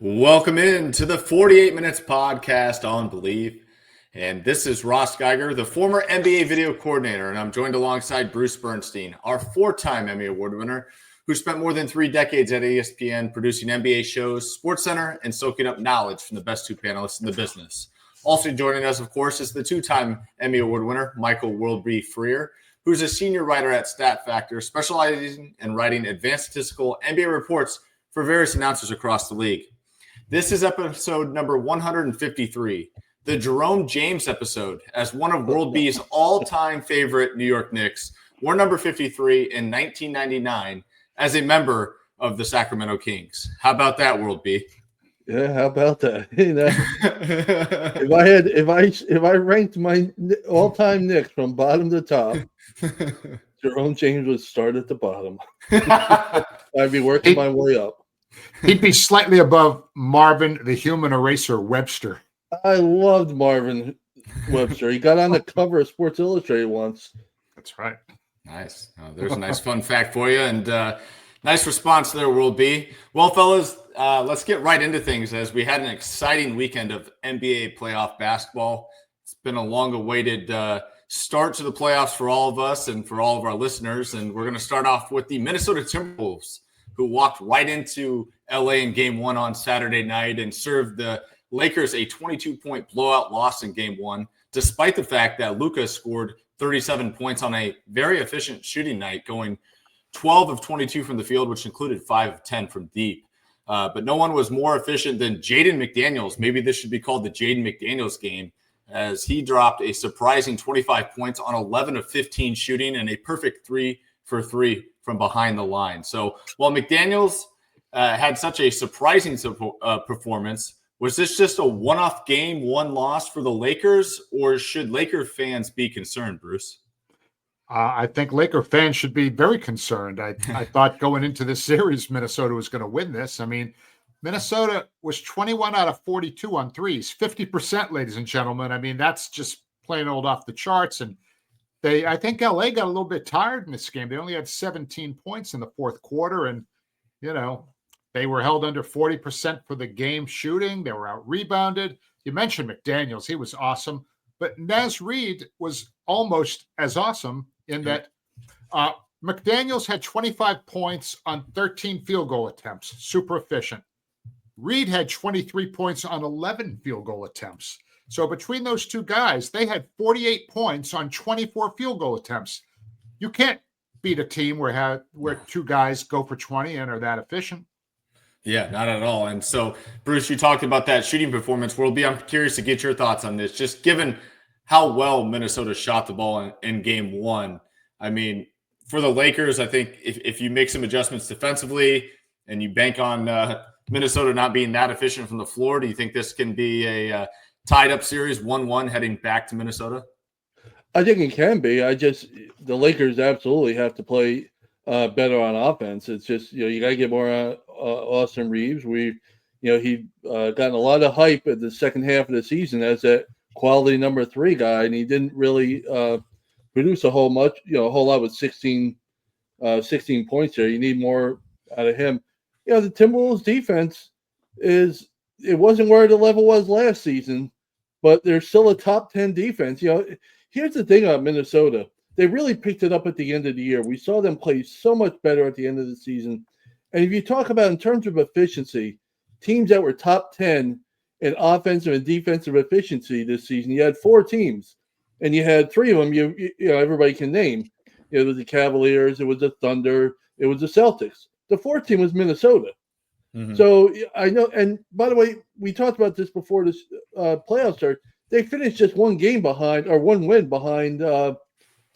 Welcome in to the 48 Minutes podcast on Believe. And this is Ross Geiger, the former NBA video coordinator, and I'm joined alongside Bruce Bernstein, our four-time Emmy Award winner, who spent more than 3 decades at ESPN producing NBA shows, SportsCenter, and soaking up knowledge from the best two panelists in the business. Also joining us, of course, is the 2-time Emmy Award winner, Michael Worldby Freer, who's a senior writer at Stat Factor, specializing in writing advanced statistical NBA reports for various announcers across the league. This is episode number 153, the Jerome James episode, as one of Worldby's all-time favorite New York Knicks, wore number 53 in 1999 as a member of the Sacramento Kings. How about that, Worldby? Yeah, how about that? You know, if I ranked my all-time Knicks from bottom to top, Jerome James would start at the bottom. I'd be working my way up. He'd be slightly above Marvin, the human eraser Webster. I loved Marvin Webster. He got on the cover of Sports Illustrated once. That's right. Nice. There's a nice fun fact for you, and nice response there, Worldby. Well, fellas, let's get right into things as we had an exciting weekend of NBA playoff basketball. It's been a long-awaited start to the playoffs for all of us and for all of our listeners, and we're going to start off with the Minnesota Timberwolves, who walked right into LA in Game 1 on Saturday night and served the Lakers a 22-point blowout loss in Game 1, despite the fact that Luka scored 37 points on a very efficient shooting night, going 12 of 22 from the field, which included 5 of 10 from deep. But no one was more efficient than Jaden McDaniels. Maybe this should be called the Jaden McDaniels game, as he dropped a surprising 25 points on 11 of 15 shooting and a perfect 3 for 3 from behind the line. So while McDaniels had such a surprising performance, was this just a one-off game, one loss for the Lakers, or should Laker fans be concerned, Bruce? I think Laker fans should be very concerned. I thought going into this series, Minnesota was going to win this. I mean, Minnesota was 21 out of 42 on threes, 50%, ladies and gentlemen. I mean, that's just plain old off the charts. And I think LA got a little bit tired in this game. They only had 17 points in the fourth quarter, and, you know, they were held under 40% for the game shooting. They were out-rebounded. You mentioned McDaniels. He was awesome. But Naz Reid was almost as awesome in that McDaniels had 25 points on 13 field goal attempts, super efficient. Reid had 23 points on 11 field goal attempts. So between those two guys, they had 48 points on 24 field goal attempts. You can't beat a team where two guys go for 20 and are that efficient. Yeah, not at all. And so, Bruce, you talked about that shooting performance. Worldby, I'm curious to get your thoughts on this, just given how well Minnesota shot the ball in Game 1. I mean, for the Lakers, I think if you make some adjustments defensively and you bank on Minnesota not being that efficient from the floor, do you think this can be a tied-up series, 1-1, heading back to Minnesota? I think it can be. The Lakers absolutely have to play better on offense. It's just, you got to get more on Austin Reeves. He gotten a lot of hype at the second half of the season as that quality number 3 guy, and he didn't really produce a whole lot with 16 points there. You need more out of him. The Timberwolves defense it wasn't where the level was last season, but they're still a top 10 defense. Here's the thing about Minnesota. They really picked it up at the end of the year. We saw them play so much better at the end of the season. And if you talk about in terms of efficiency, teams that were top 10 in offensive and defensive efficiency this season, you had 4 teams, and you had 3 of them everybody can name. It was the Cavaliers, it was the Thunder, it was the Celtics. The 4th team was Minnesota. Mm-hmm. So I know, and by the way, we talked about this before this playoff start. They finished just one win behind the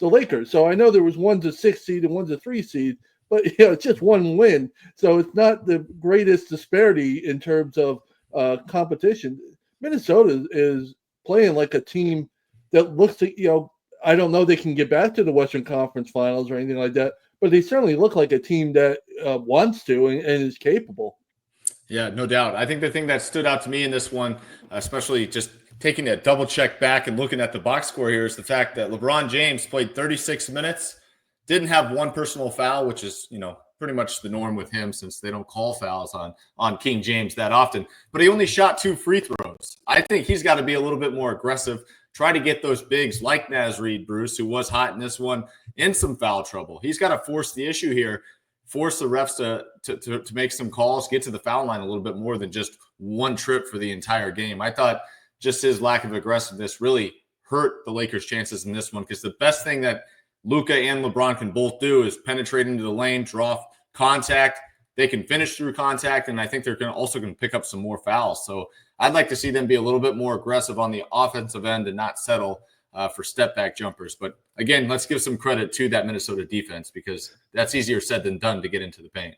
Lakers. So I know there was one's a 6 seed and one's a 3 seed, but it's just one win. So it's not the greatest disparity in terms of competition. Minnesota is playing like a team that looks like, I don't know they can get back to the Western Conference Finals or anything like that, but they certainly look like a team that wants to and is capable. Yeah, no doubt. I think the thing that stood out to me in this one, especially just taking a double check back and looking at the box score here, is the fact that LeBron James played 36 minutes, didn't have one personal foul, which is, pretty much the norm with him since they don't call fouls on King James that often. But he only shot 2 free throws. I think he's got to be a little bit more aggressive, try to get those bigs like Naz Reid, Bruce, who was hot in this one, in some foul trouble. He's got to force the issue here, force the refs to make some calls, get to the foul line a little bit more than just one trip for the entire game. I thought just his lack of aggressiveness really hurt the Lakers' chances in this one, because the best thing that Luka and LeBron can both do is penetrate into the lane, draw contact. They can finish through contact, and I think they're also going to pick up some more fouls. So I'd like to see them be a little bit more aggressive on the offensive end and not settle for step-back jumpers. But again, let's give some credit to that Minnesota defense, because that's easier said than done to get into the paint.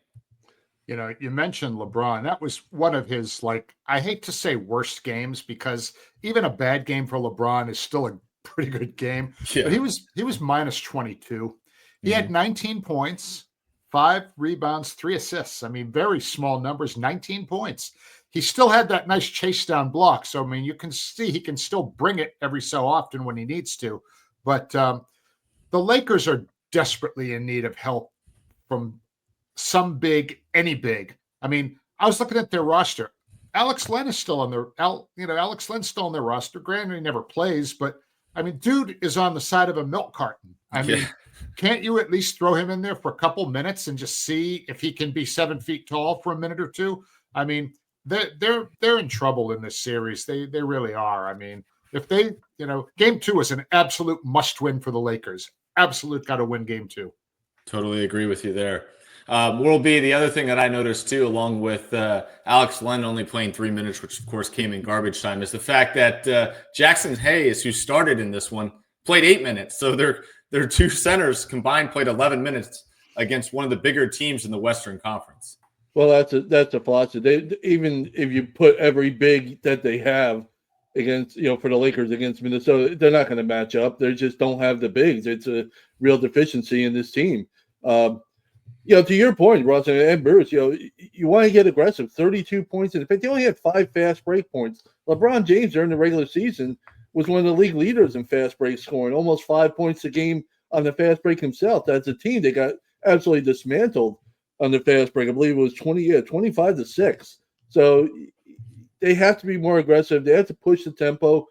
You mentioned LeBron. That was one of his, I hate to say worst games, because even a bad game for LeBron is still a pretty good game. Yeah. But he was minus 22. He had 19 points, 5 rebounds, 3 assists. I mean, very small numbers, 19 points. He still had that nice chase down block. So, I mean, you can see he can still bring it every so often when he needs to. But the Lakers are desperately in need of help from some big, any big. I mean, I was looking at their roster. Alex Len is still on their, Alex Len's still on their roster. Granted, he never plays, but I mean, dude is on the side of a milk carton. I mean, can't you at least throw him in there for a couple minutes and just see if he can be 7 feet tall for a minute or two? I mean, they're in trouble in this series. They really are. I mean, if they, game 2 is an absolute must win for the Lakers. Absolute got to win game 2. Totally agree with you there. Will be the other thing that I noticed too, along with Alex Len only playing 3 minutes, which of course came in garbage time, is the fact that Jackson Hayes, who started in this one, played 8 minutes. So their 2 centers combined played 11 minutes against one of the bigger teams in the Western Conference. Well, that's a philosophy. Even if you put every big that they have against, for the Lakers against Minnesota, they're not going to match up. They just don't have the bigs. It's a real deficiency in this team. To your point, Russ and Bruce, you want to get aggressive. 32 points in the paint. They only had 5 fast break points. LeBron James during the regular season was one of the league leaders in fast break scoring, almost 5 points a game on the fast break himself. That's a team that got absolutely dismantled on the fast break. I believe it was 25-6. So they have to be more aggressive. They have to push the tempo.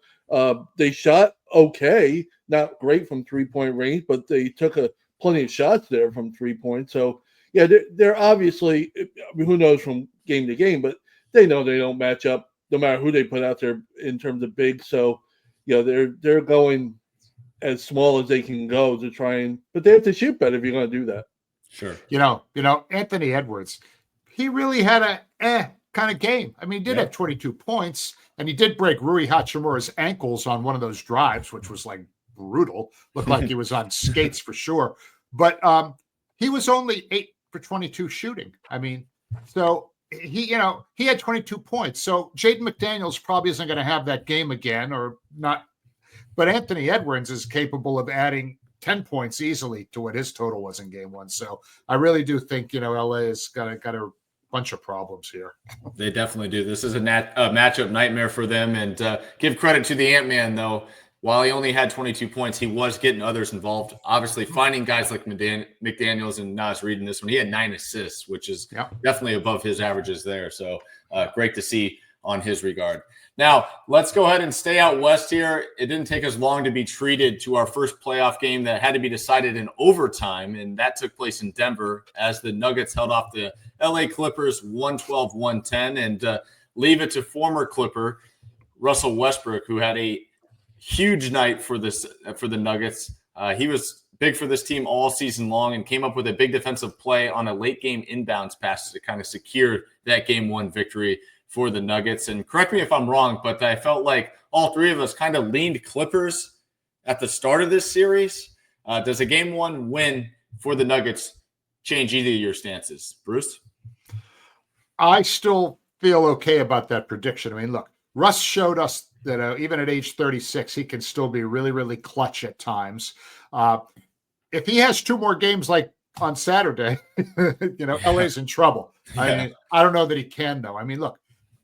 They shot okay, not great from 3-point range, but they took plenty of shots there from 3 points. So, yeah, they're obviously, who knows from game to game, but they know they don't match up no matter who they put out there in terms of big. So, they're going as small as they can go to try but they have to shoot better if you're going to do that. Sure. Anthony Edwards, he really had a kind of game. I mean, he did have 22 points, and he did break Rui Hachimura's ankles on one of those drives, which was brutal. Looked like he was on skates for sure. But he was only 8 for 22 shooting. I mean, so he had 22 points. So Jaden McDaniels probably isn't going to have that game again, or not. But Anthony Edwards is capable of adding 10 points easily to what his total was in game 1. So I really do think, LA has got a bunch of problems here. They definitely do. This is a matchup nightmare for them. And give credit to the Ant-Man, though. While he only had 22 points, he was getting others involved. Obviously, finding guys like McDaniels and Naz Reid in this one. He had 9 assists, which is definitely above his averages there. So great to see on his regard. Now, let's go ahead and stay out west here. It didn't take us long to be treated to our first playoff game that had to be decided in overtime, and that took place in Denver as the Nuggets held off the LA Clippers 112-110 and leave it to former Clipper Russell Westbrook, who had a huge night for the Nuggets. He was big for this team all season long and came up with a big defensive play on a late game inbounds pass to kind of secure that game 1 victory for the Nuggets. And correct me if I'm wrong, but I felt like all 3 of us kind of leaned Clippers at the start of this series. Does a game 1 win for the Nuggets change either of your stances? Bruce? I still feel okay about that prediction. I mean, look, Russ showed us that even at age 36, he can still be really, really clutch at times. If he has 2 more games like on Saturday, LA's in trouble. I mean, I don't know that he can, though. I mean, look,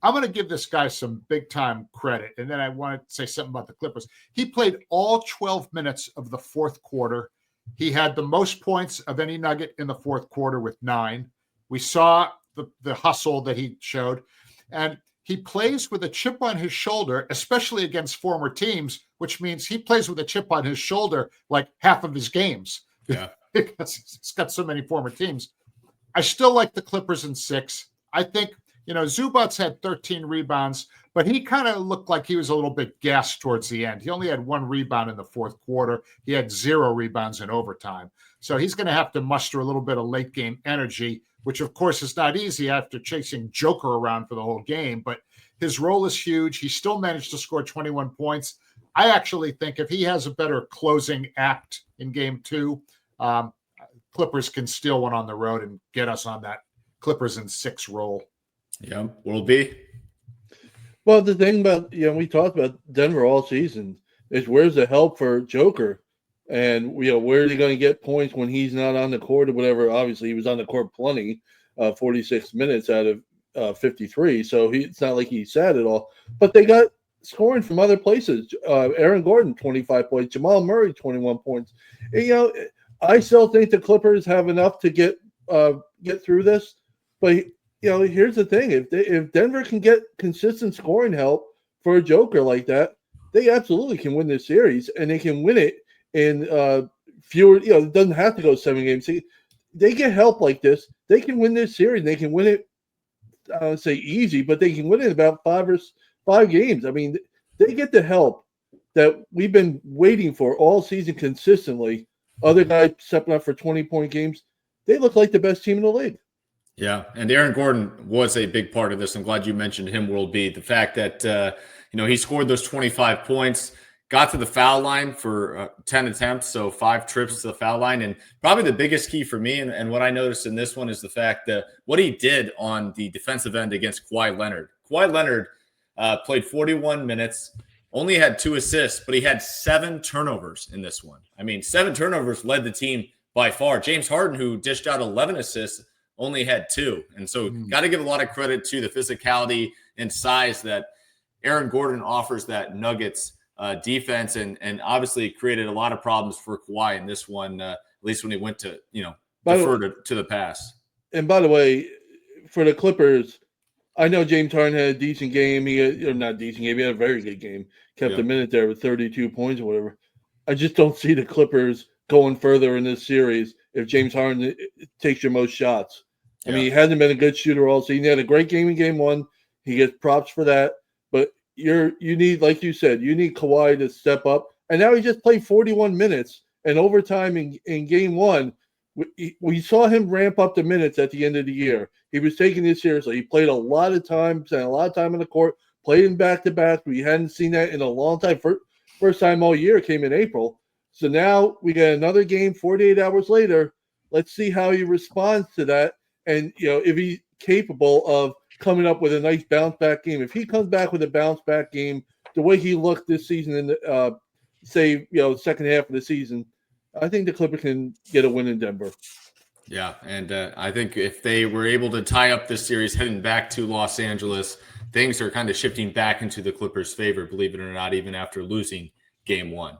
I'm going to give this guy some big-time credit, and then I want to say something about the Clippers. He played all 12 minutes of the fourth quarter. He had the most points of any Nugget in the fourth quarter with 9. We saw the hustle that he showed. And he plays with a chip on his shoulder, especially against former teams, which means he plays with a chip on his shoulder like half of his games. Yeah. Because he's got so many former teams. I still like the Clippers in 6. I think, Zubats had 13 rebounds, but he kind of looked like he was a little bit gassed towards the end. He only had 1 rebound in the fourth quarter. He had 0 rebounds in overtime. So he's going to have to muster a little bit of late game energy, which of course is not easy after chasing Joker around for the whole game, but his role is huge. He still managed to score 21 points. I actually think if he has a better closing act in game 2, Clippers can steal one on the road and get us on that Clippers in 6 roll. Yeah, will be. Well, the thing about, we talked about Denver all season is where's the help for Joker? And, where are they going to get points when he's not on the court or whatever? Obviously, he was on the court plenty, 46 minutes out of 53. So it's not like he sat at all. But they got scoring from other places. Aaron Gordon, 25 points. Jamal Murray, 21 points. And, I still think the Clippers have enough to get through this. But, here's the thing. If Denver can get consistent scoring help for a Joker like that, they absolutely can win this series. And they can win it in fewer, it doesn't have to go 7 games. They get help like this. They can win this series. They can win it, I don't say easy, but they can win it in about 5 games. I mean, they get the help that we've been waiting for all season consistently. Other guys stepping up for 20-point games. They look like the best team in the league. Yeah, and Aaron Gordon was a big part of this. I'm glad you mentioned him, World B. The fact that, he scored those 25 points, got to the foul line for 10 attempts, so 5 trips to the foul line. And probably the biggest key for me and what I noticed in this one is the fact that what he did on the defensive end against Kawhi Leonard. Kawhi Leonard played 41 minutes, only had 2 assists, but he had 7 turnovers in this one. I mean, 7 turnovers led the team by far. James Harden, who dished out 11 assists, only had 2. And so got to give a lot of credit to the physicality and size that Aaron Gordon offers that Nuggets defense and obviously created a lot of problems for Kawhi in this one, at least when he went to, defer to the pass. And by the way, for the Clippers, I know James Harden had a decent game. He had a very good game. Kept a minute there with 32 points or whatever. I just don't see the Clippers going further in this series if James Harden takes your most shots. I mean, he hasn't been a good shooter all season. He had a great game in game 1. He gets props for that. But you need, like you said, you need Kawhi to step up. And now he just played 41 minutes and overtime in game 1. We saw him ramp up the minutes at the end of the year. He was taking this seriously. He played a lot of time, spent a lot of time on the court, played in back-to-back. We hadn't seen that in a long time. First time all year came in April. So now we got another game 48 hours later. Let's see how he responds to that. And, if he's capable of coming up with a nice bounce-back game. If he comes back with a bounce-back game, the way he looked this season in the, second half of the season, I think the Clippers can get a win in Denver. Yeah, and I think if they were able to tie up this series heading back to Los Angeles, things are kind of shifting back into the Clippers' favor, believe it or not, even after losing game 1.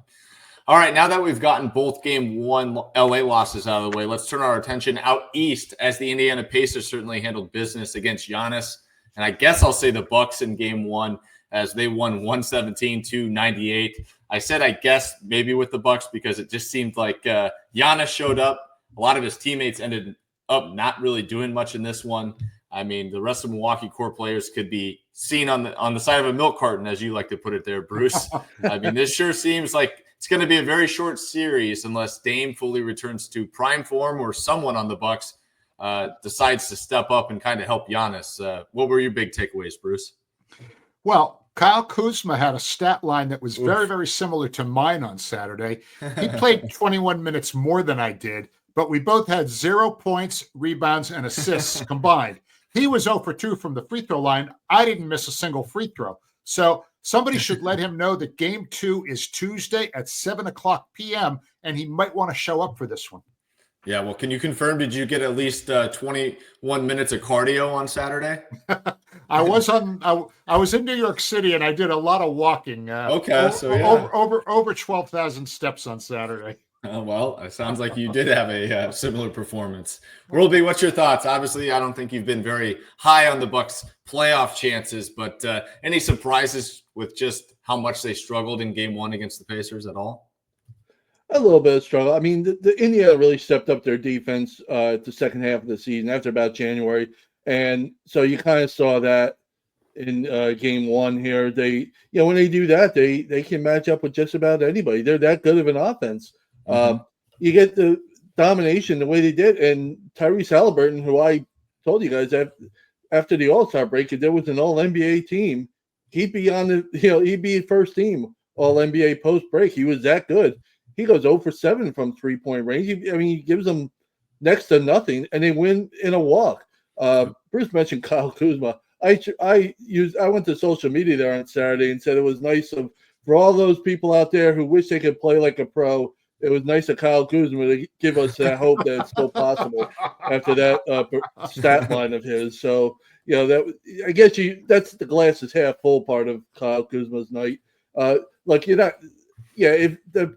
All right, now that we've gotten both game 1 LA losses out of the way, let's turn our attention out east as the Indiana Pacers certainly handled business against Giannis. And I guess I'll say the Bucks in game 1 as they won 117-98. I said I guess maybe with the Bucks because it just seemed like Giannis showed up. A lot of his teammates ended up not really doing much in this one. I mean, the rest of Milwaukee core players could be seen on the side of a milk carton, as you like to put it there, Bruce. I mean, this sure seems like it's going to be a very short series unless Dame fully returns to prime form or someone on the Bucks decides to step up and kind of help Giannis. What were your big takeaways, Bruce? Well, Kyle Kuzma had a stat line that was very, very similar to mine on Saturday. He played 21 minutes more than I did, but we both had 0 points, rebounds, and assists combined. He was 0 for 2 from the free throw line. I didn't miss a single free throw. So somebody should let him know that game 2 is Tuesday at 7:00 p.m., and he might want to show up for this one. Yeah, well, can you confirm, did you get at least 21 minutes of cardio on Saturday? I was in New York City, and I did a lot of walking. Okay, over 12,000 steps on Saturday. Well, it sounds like you did have a similar performance. Worldby, what's your thoughts? Obviously, I don't think you've been very high on the Bucks' playoff chances, but any surprises with just how much they struggled in Game 1 against the Pacers at all? A little bit of struggle. I mean, the Indiana really stepped up their defense at the second half of the season after about January, and so you kind of saw that in Game 1 here. They, when they do that, they can match up with just about anybody. They're that good of an offense. You get the domination the way they did, and Tyrese Halliburton, who I told you guys that after the All-Star break, if there was an All-NBA team, he'd be on the, he'd be first team All-NBA post-break. He was that good. He goes 0 for 7 from three-point range. He gives them next to nothing, and they win in a walk. Bruce mentioned Kyle Kuzma. I went to social media there on Saturday and said it was nice for all those people out there who wish they could play like a pro. It was nice of Kyle Kuzma to give us that hope that it's still possible after that stat line of his. So, that I guess that's the glass is half full part of Kyle Kuzma's night. If the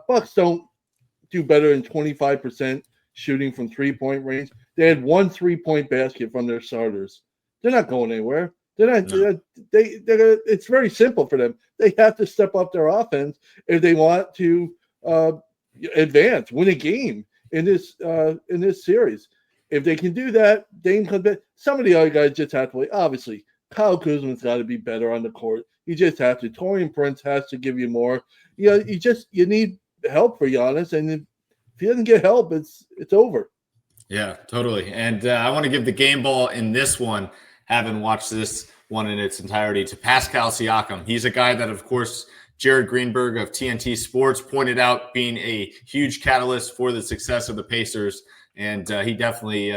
Bucks don't do better than 25% shooting from three-point range, they had 1 3-point basket from their starters. They're not going anywhere. They're not. No. It's very simple for them. They have to step up their offense if they want to advance, win a game in this series. If they can do that, Dame comes back. Some of the other guys just have to play. Obviously, Kyle Kuzma's got to be better on the court. You just have to. Taurean Prince has to give you more. You need help for Giannis, and if he doesn't get help, it's over. Yeah, totally. And I want to give the game ball in this one, having watched this one in its entirety, to Pascal Siakam. He's a guy that, of course, Jared Greenberg of TNT Sports pointed out being a huge catalyst for the success of the Pacers. And he definitely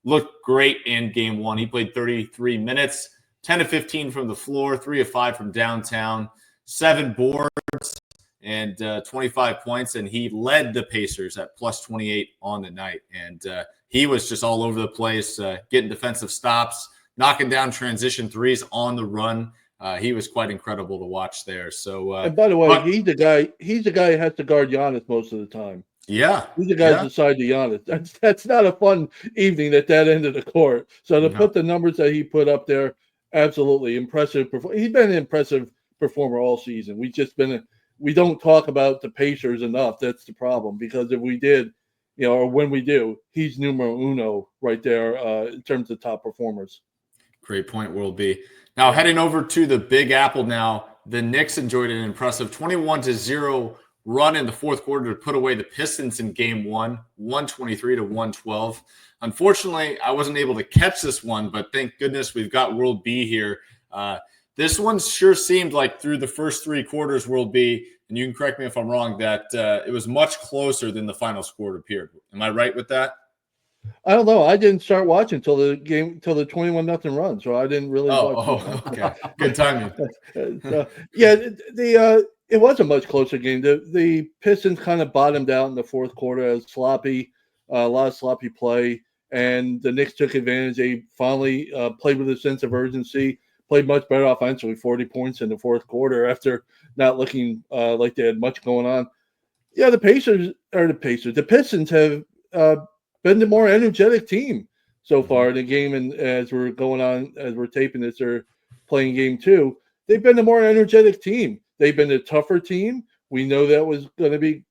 looked great in Game 1. He played 33 minutes, 10 of 15 from the floor, 3 of 5 from downtown, 7 boards, and 25 points. And he led the Pacers at plus 28 on the night. And he was just all over the place, getting defensive stops, knocking down transition threes on the run. He was quite incredible to watch there. So, and by the way, he's the guy who has to guard Giannis most of the time. Yeah, he's the guy beside the Giannis. That's not a fun evening at that end of the court. So to put the numbers that he put up there, absolutely impressive. He's been an impressive performer all season. We don't talk about the Pacers enough. That's the problem, because if we did, or when we do, he's numero uno right there in terms of top performers. Great point, Worldby. Now heading over to the Big Apple now, the Knicks enjoyed an impressive 21-0 run in the fourth quarter to put away the Pistons in Game 1, 123-112. Unfortunately, I wasn't able to catch this one, but thank goodness we've got Worldby here. This one sure seemed like through the first 3 quarters, Worldby, and you can correct me if I'm wrong, that it was much closer than the final score appeared. Am I right with that? I don't know. I didn't start watching till the 21-0 run, so I didn't really watch. Okay. Good timing. It was a much closer game. The Pistons kind of bottomed out in the fourth quarter as sloppy, a lot of sloppy play, and the Knicks took advantage. They finally played with a sense of urgency, played much better offensively, 40 points in the fourth quarter after not looking like they had much going on. Yeah, the Pistons have been the more energetic team so far in the game, and as we're taping this, they're playing Game 2. They've been the more energetic team. They've been the tougher team. We know that was going to be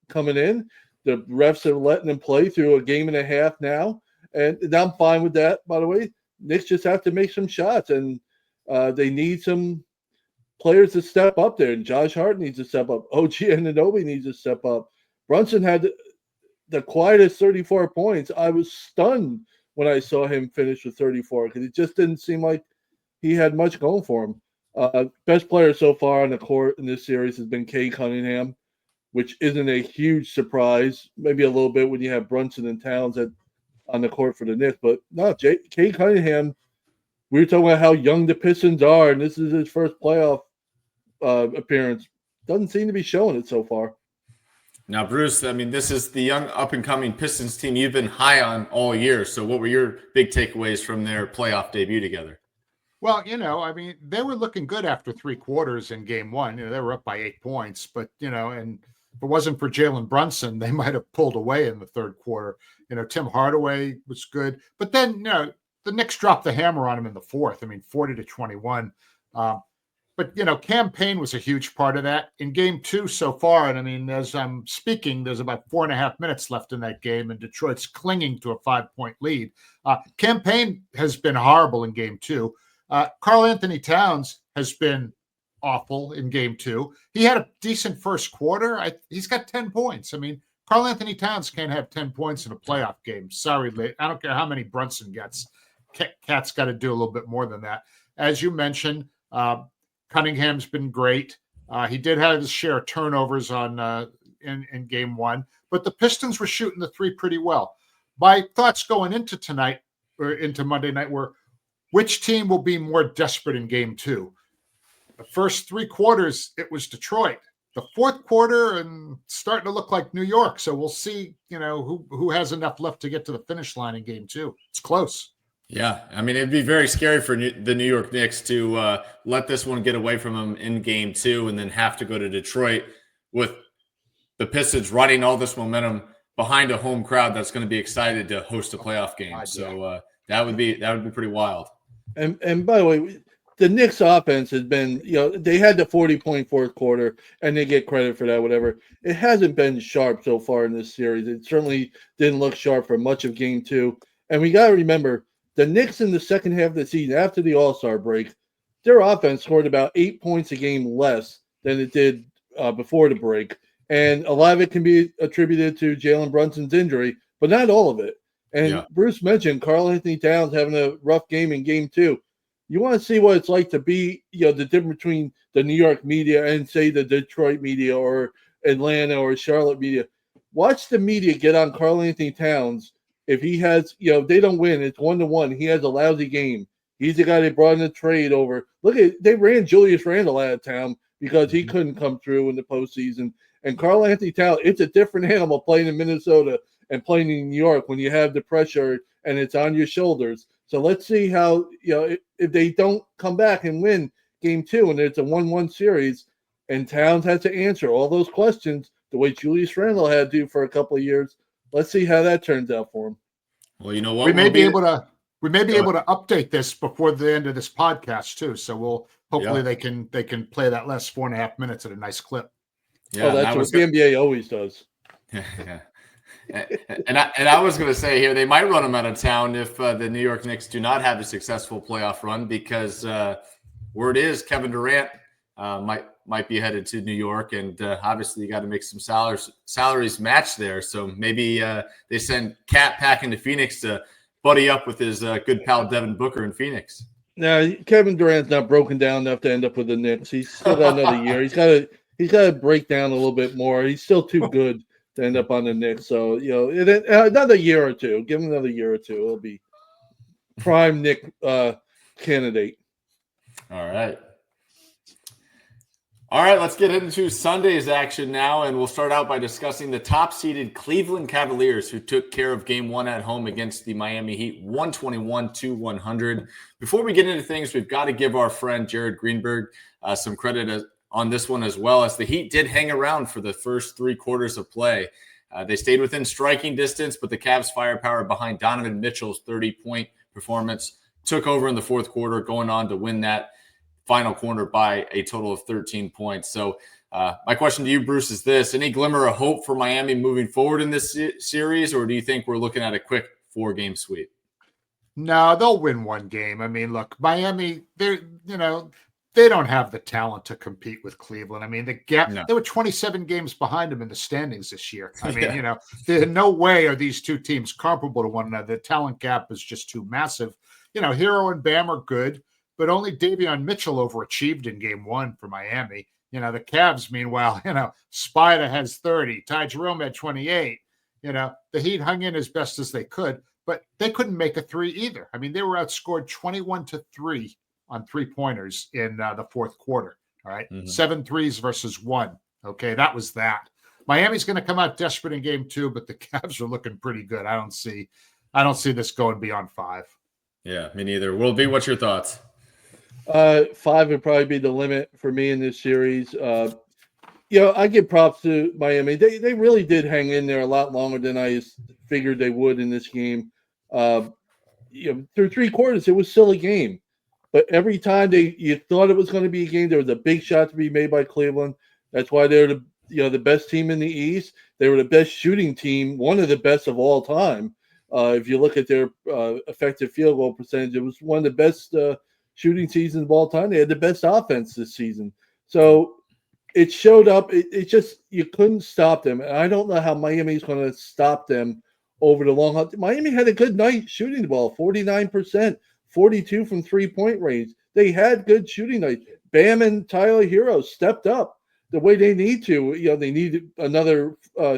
coming in. The refs are letting them play through a game and a half now, and I'm fine with that, by the way. Knicks just have to make some shots, and they need some players to step up there. And Josh Hart needs to step up. OG Anunoby needs to step up. Brunson had the quietest 34 points. I was stunned when I saw him finish with 34 because it just didn't seem like he had much going for him. Best player so far on the court in this series has been Cade Cunningham, which isn't a huge surprise. Maybe a little bit when you have Brunson and Towns on the court for the Knicks. But no, Cade Cunningham, we were talking about how young the Pistons are, and this is his first playoff appearance. Doesn't seem to be showing it so far. Now, Bruce, I mean, this is the young up-and-coming Pistons team you've been high on all year. So what were your big takeaways from their playoff debut together? Well, I mean, they were looking good after 3 quarters in Game 1. They were up by 8 points, but, and If it wasn't for Jalen Brunson, they might have pulled away in the third quarter. Tim Hardaway was good, but then the Knicks dropped the hammer on him in the fourth. I mean, 40-21. But Cam Payne was a huge part of that in game two so far. And I mean, as I'm speaking, there's about 4.5 minutes left in that game, and Detroit's clinging to a 5-point lead. Cam Payne has been horrible in game two. Karl Anthony Towns has been awful in game two. He had a decent first quarter. He's got 10 points. I mean, Karl Anthony Towns can't have 10 points in a playoff game. Sorry, I don't care how many Brunson gets. Cat's got to do a little bit more than that. As you mentioned, Cunningham's been great. He did have his share of turnovers in game one, but the Pistons were shooting the three pretty well. My thoughts going into tonight or into Monday night were, which team will be more desperate in game two? The first three quarters, it was Detroit. The fourth quarter, and starting to look like New York. So we'll see, who has enough left to get to the finish line in game two. It's close. Yeah, I mean, it'd be very scary for the New York Knicks to let this one get away from them in game two and then have to go to Detroit with the Pistons riding all this momentum behind a home crowd that's going to be excited to host a playoff game. So that would be pretty wild. And by the way, the Knicks offense has been, they had the 40-point fourth quarter, and they get credit for that, whatever. It hasn't been sharp so far in this series. It certainly didn't look sharp for much of game two. And we got to remember, the Knicks in the second half of the season, after the All-Star break, their offense scored about 8 points a game less than it did before the break. And a lot of it can be attributed to Jalen Brunson's injury, but not all of it. And Bruce mentioned Karl Anthony Towns having a rough game in game two. You want to see what it's like to be, the difference between the New York media and, say, the Detroit media or Atlanta or Charlotte media. Watch the media get on Karl Anthony Towns. If he has, they don't win, it's 1-1. He has a lousy game. He's the guy they brought in the trade over. They ran Julius Randle out of town because he couldn't come through in the postseason. And Karl Anthony Towns, it's a different animal playing in Minnesota and playing in New York when you have the pressure and it's on your shoulders. So let's see how, if they don't come back and win game two and it's a 1-1 series and Towns has to answer all those questions the way Julius Randle had to for a couple of years. Let's see how that turns out for him. Well, you know what? We may be able to update this before the end of this podcast too. So we'll hopefully they can play that last 4.5 minutes at a nice clip. Yeah, that's what the NBA always does. Yeah. And I was going to say here, they might run them out of town if the New York Knicks do not have a successful playoff run, because word is Kevin Durant might be headed to New York, and obviously you got to make some salaries match there. So maybe they send Cat packing to Phoenix to buddy up with his good pal Devin Booker in Phoenix. Now, Kevin Durant's not broken down enough to end up with the Knicks. He's still got another year. He's got to break down a little bit more. He's still too good to end up on the Knicks. So, another year or two. Give him another year or two. It'll be prime Knick candidate. All right, let's get into Sunday's action now, and we'll start out by discussing the top-seeded Cleveland Cavaliers, who took care of Game 1 at home against the Miami Heat, 121-100. Before we get into things, we've got to give our friend Jared Greenberg some credit on this one as well, as the Heat did hang around for the first 3 quarters of play. They stayed within striking distance, but the Cavs' firepower behind Donovan Mitchell's 30-point performance took over in the fourth quarter, going on to win that final quarter by a total of 13 points. So my question to you, Bruce, is this: any glimmer of hope for Miami moving forward in this series, or do you think we're looking at a quick 4-game sweep? No, they'll win one game. I mean, look, Miami, they don't have the talent to compete with Cleveland. I mean, the gap, They were 27 games behind them in the standings this year. I mean, there's no way are these two teams comparable to one another. The talent gap is just too massive. Hero and Bam are good, but only Davion Mitchell overachieved in game 1 for Miami. The Cavs, meanwhile, Spider has 30, Ty Jerome had 28. The Heat hung in as best as they could, but they couldn't make a 3 either. I mean, they were outscored 21-3 on 3-pointers in the fourth quarter. All right. 7 threes versus 1. Okay. That was that. Miami's going to come out desperate in game 2, but the Cavs are looking pretty good. I don't see this going beyond 5. Yeah, me neither. Will B, what's your thoughts? 5 would probably be the limit for me in this series. I give props to Miami. They really did hang in there a lot longer than I figured they would in this game. Through three quarters, it was still a game. But every time you thought it was going to be a game, there was a big shot to be made by Cleveland. That's why they're the best team in the East. They were the best shooting team, one of the best of all time. If you look at their effective field goal percentage, it was one of the best shooting seasons of all time. They had the best offense this season. So it showed up. It just, you couldn't stop them. And I don't know how Miami's going to stop them over the long haul. Miami had a good night shooting the ball, 49%, 42 from three-point range. They had good shooting nights. Bam and Tyler Hero stepped up the way they need to. They need another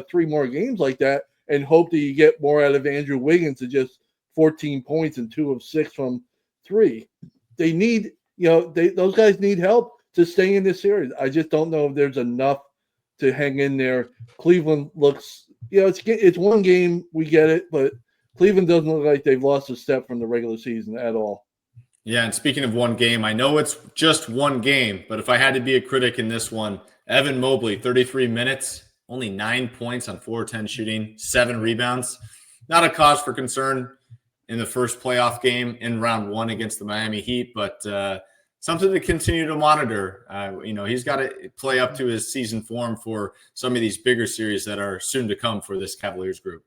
3 more games like that and hope that you get more out of Andrew Wiggins to just 14 points and 2 of 6 from 3. They need, those guys need help to stay in this series. I just don't know if there's enough to hang in there. Cleveland looks, it's one game, we get it, but Cleveland doesn't look like they've lost a step from the regular season at all. Yeah, and speaking of one game, I know it's just one game, but if I had to be a critic in this one, Evan Mobley, 33 minutes, only 9 points on 4-10 shooting, 7 rebounds. Not a cause for concern in the first playoff game in round 1 against the Miami Heat, but something to continue to monitor. He's got to play up to his season form for some of these bigger series that are soon to come for this Cavaliers group.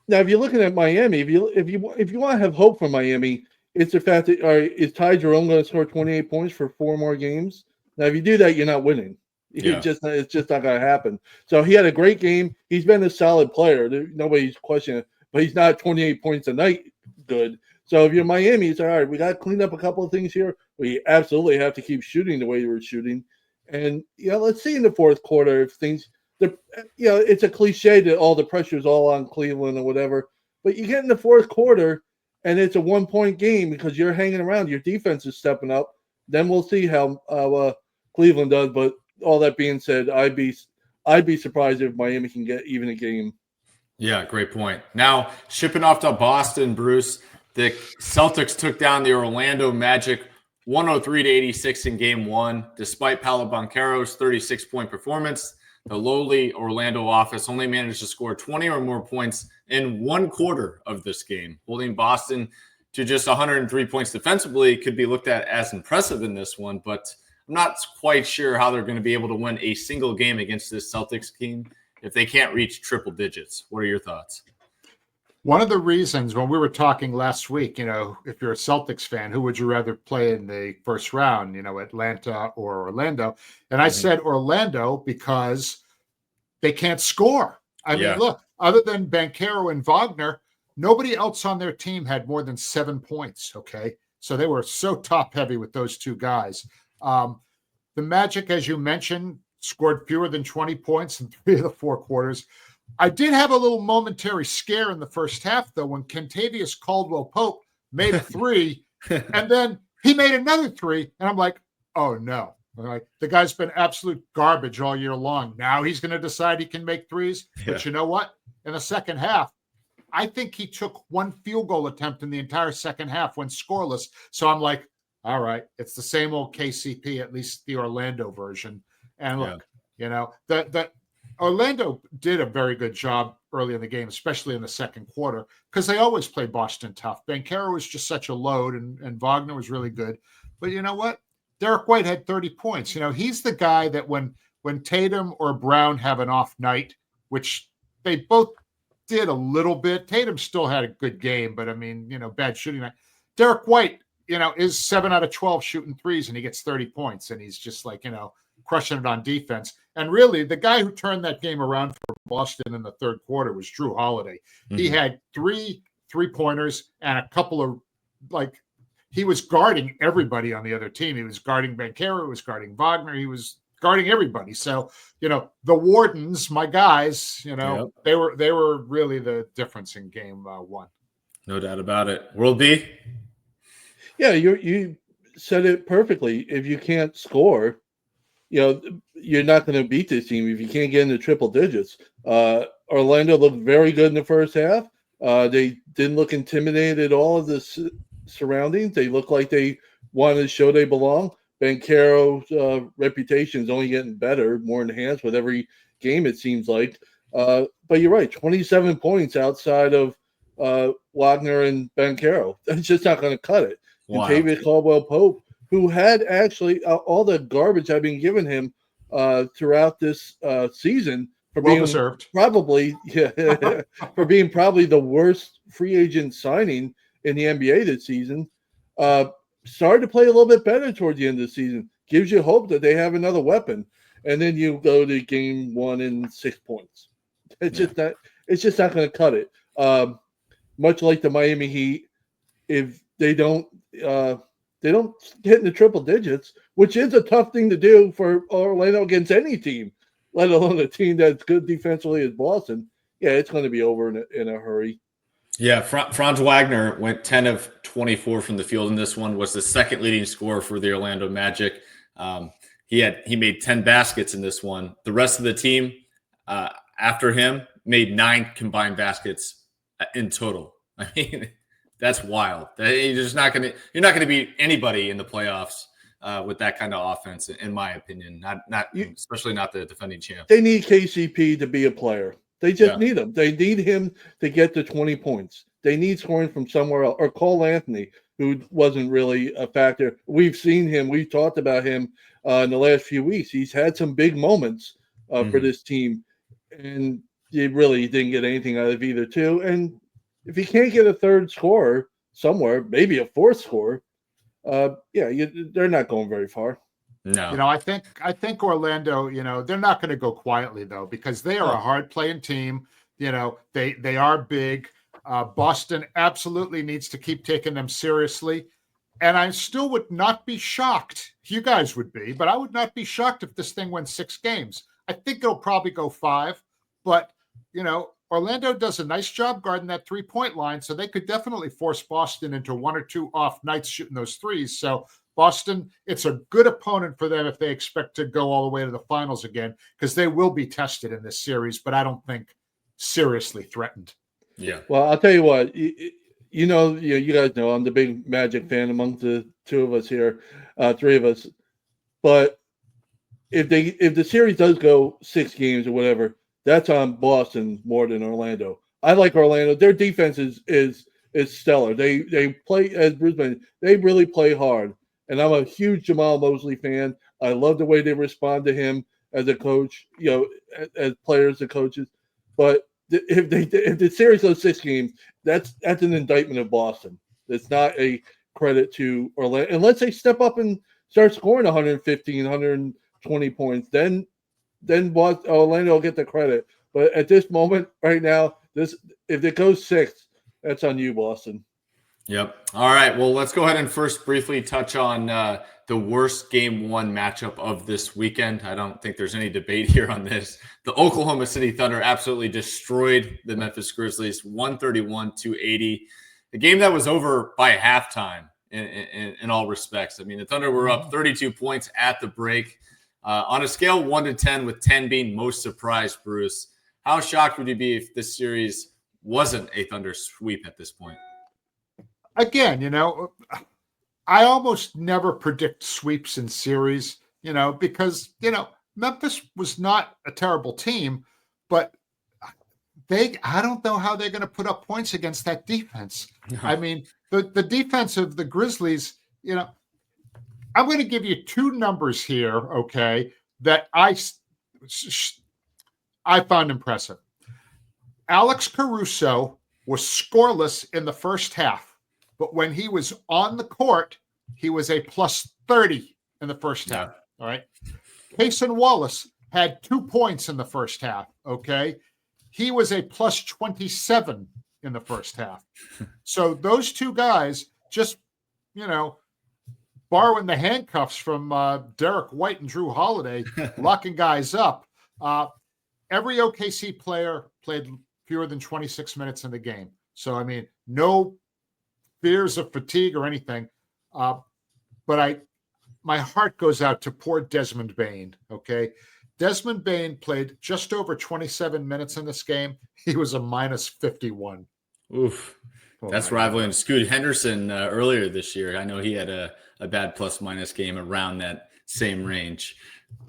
Now, if you're looking at Miami, if you want to have hope for Miami, it's the fact that is Ty Jerome going to score 28 points for 4 more games? Now, if you do that, you're not winning. Yeah. It's just not going to happen. So he had a great game. He's been a solid player. Nobody's questioning it, but he's not 28 points a night good. So if you're Miami, it's all right. We got to clean up a couple of things here. We absolutely have to keep shooting the way we're shooting. And, let's see in the fourth quarter if things – it's a cliche that all the pressure is all on Cleveland or whatever. But you get in the fourth quarter, and it's a 1-point game because you're hanging around. Your defense is stepping up. Then we'll see how Cleveland does. But all that being said, I'd be surprised if Miami can get even a game. Yeah, great point. Now, shipping off to Boston, Bruce, the Celtics took down the Orlando Magic 103-86 in game 1. Despite Paolo Banchero's 36-point performance, the lowly Orlando office only managed to score 20 or more points in 1 quarter of this game. Holding Boston to just 103 points defensively could be looked at as impressive in this one, but I'm not quite sure how they're going to be able to win a single game against this Celtics team if they can't reach triple digits. What are your thoughts? One of the reasons when we were talking last week, if you're a Celtics fan, who would you rather play in the first round, Atlanta or Orlando? And I said Orlando because they can't score. I mean, look, other than Banchero and Wagner, nobody else on their team had more than 7 points, okay? So they were so top-heavy with those 2 guys. The Magic, as you mentioned, scored fewer than 20 points in 3 of the 4 quarters. I did have a little momentary scare in the first half, though, when Kentavious Caldwell-Pope made a 3, and then he made another 3, and I'm like, oh, no. Right? The guy's been absolute garbage all year long. Now he's going to decide he can make 3s. Yeah. But you know what? In the second half, I think he took 1 field goal attempt in the entire second half, went scoreless. So I'm like, all right, it's the same old KCP, at least the Orlando version. And look, the Orlando did a very good job early in the game, especially in the second quarter, because they always play Boston tough. Banchero was just such a load, and Wagner was really good. But you know what? Derek White had 30 points. He's the guy that when Tatum or Brown have an off night, which they both did a little bit, Tatum still had a good game, but I mean, bad shooting night. Derek White, is 7 out of 12 shooting 3s, and he gets 30 points, and he's just like, crushing it on defense. And really, the guy who turned that game around for Boston in the third quarter was Drew Holiday. Mm-hmm. He had 3 3-pointers and a couple of, he was guarding everybody on the other team. He was guarding Banchero, he was guarding Wagner, he was guarding everybody. So, the Wardens, my guys, they were really the difference in game 1. No doubt about it. World B? Yeah, you said it perfectly. If you can't score, you're not going to beat this team if you can't get into triple digits. Orlando looked very good in the first half. They didn't look intimidated at all of the surroundings. They looked like they wanted to show they belong. Banchero's reputation is only getting better, more enhanced with every game, it seems like. But you're right, 27 points outside of Wagner and Banchero. That's just not going to cut it. Wow. And Tavius Caldwell-Pope, who had actually all the garbage I've been giving him throughout this season for Well being deserved. probably for being probably the worst free agent signing in the NBA this season, started to play a little bit better towards the end of the season. Gives you hope that they have another weapon. And then you go to game 1 and 6 points. It's just not going to cut it. Much like the Miami Heat, if they don't get in the triple digits, which is a tough thing to do for Orlando against any team, let alone a team that's good defensively as Boston. Yeah, it's going to be over in a hurry. Yeah, Franz Wagner went 10 of 24 from the field in this one, was the second leading scorer for the Orlando Magic. He made 10 baskets in this one. The rest of the team after him made 9 combined baskets in total. I mean, that's wild. You're not going to beat anybody in the playoffs with that kind of offense, in my opinion. Especially not the defending champ. They need KCP to be a player. They just need him. They need him to get to 20 points. They need scoring from somewhere else. Or Cole Anthony, who wasn't really a factor. We've seen him. We've talked about him in the last few weeks. He's had some big moments for this team, and he really didn't get anything out of either two. And if you can't get a third scorer somewhere, maybe a fourth scorer, they're not going very far. No, I think Orlando, they're not going to go quietly though, because they are a hard playing team. They are big. Boston absolutely needs to keep taking them seriously. And I still would not be shocked. You guys would be, but I would not be shocked if this thing went 6 games. I think it'll probably go 5, but Orlando does a nice job guarding that 3-point line. So they could definitely force Boston into 1 or 2 off nights shooting those threes. So Boston, it's a good opponent for them if they expect to go all the way to the finals again, because they will be tested in this series, but I don't think seriously threatened. Yeah. Well, I'll tell you what, you guys know I'm the big Magic fan among the 2 of us here, 3 of us. But if the series does go 6 games or whatever, that's on Boston more than Orlando. I like Orlando. Their defense is stellar. They play, as Bruce mentioned, they really play hard. And I'm a huge Jamal Mosley fan. I love the way they respond to him as a coach, as players and coaches. But if the series goes 6 games, that's an indictment of Boston. It's not a credit to Orlando. Unless they step up and start scoring 115, 120 points, then Orlando will get the credit. But at this moment, right now, if it goes 6, that's on you, Boston. Yep. All right. Well, let's go ahead and first briefly touch on the worst game 1 matchup of this weekend. I don't think there's any debate here on this. The Oklahoma City Thunder absolutely destroyed the Memphis Grizzlies 131-80. A game that was over by halftime in all respects. I mean, the Thunder were up 32 points at the break. On a scale 1 to 10, with 10 being most surprised, Bruce, how shocked would you be if this series wasn't a Thunder sweep at this point? Again, I almost never predict sweeps in series, because, Memphis was not a terrible team, but I don't know how they're going to put up points against that defense. No. I mean, the defense of the Grizzlies, I'm going to give you 2 numbers here, okay, that I found impressive. Alex Caruso was scoreless in the first half. But when he was on the court, he was a +30 in the first half. All right. Cason Wallace had 2 points in the first half. Okay. He was a +27 in the first half. So those 2 guys just, borrowing the handcuffs from Derek White and Drew Holiday, locking guys up. Every OKC player played fewer than 26 minutes in the game. So, I mean, no fears of fatigue or anything. But my heart goes out to poor Desmond Bane. Okay. Desmond Bane played just over 27 minutes in this game. He was a -51. Oof. That's rivaling Scoot Henderson earlier this year. I know he had a bad plus-minus game around that same range.